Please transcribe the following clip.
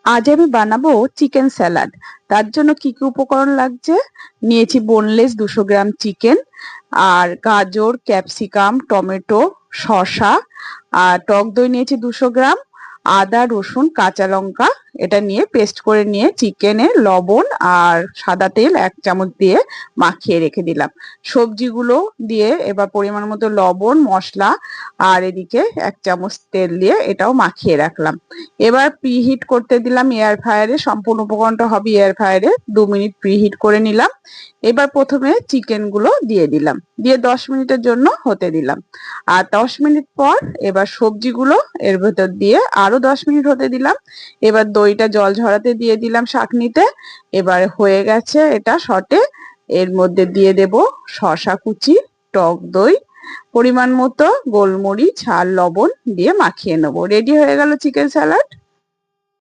আজ আমি বানাবো চিকেন স্যালাড। তার জন্য কি কি উপকরণ লাগছে? নিয়েছি বোনলেস 200 গ্রাম চিকেন, আর গাজর, ক্যাপসিকাম, টমেটো, শসা, আর টক দই নিয়েছি 200 গ্রাম, আদা, রসুন, কাঁচা লঙ্কা। এটা নিয়ে পেস্ট করে নিয়ে চিকেনে লবণ আর সাদা তেল 1 চামচ দিয়ে মাখিয়ে রেখে দিলাম। সবজিগুলো দিয়ে এবার পরিমাণ মতো লবণ, মশলা আর এদিকে 1 চামচ তেল দিয়ে এটাও মাখিয়ে রাখলাম। এবার প্রিহিট করতে দিলাম এয়ার ফ্রায়ারে। সম্পূর্ণ উপকরণটা হবে এয়ার ফ্রায়ারে। 2 মিনিট প্রিহিট করে নিলাম। এবার প্রথমে চিকেন গুলো দিয়ে দিলাম, দিয়ে 10 মিনিটের জন্য হতে দিলাম। আর 10 মিনিট পর এবার সবজিগুলো এর ভেতর দিয়ে আরো 10 মিনিট হতে দিলাম। এবার দইটা জল ঝরাতে দিয়ে দিলাম ছাঁকনিতে। এবার হয়ে গেছে এটা শটে। এর মধ্যে দিয়ে দেব শসা কুচি, টক দই, পরিমাণ মতো গোলমরিচ আর লবণ দিয়ে মাখিয়ে নেবো। রেডি হয়ে গেল চিকেন স্যালাড।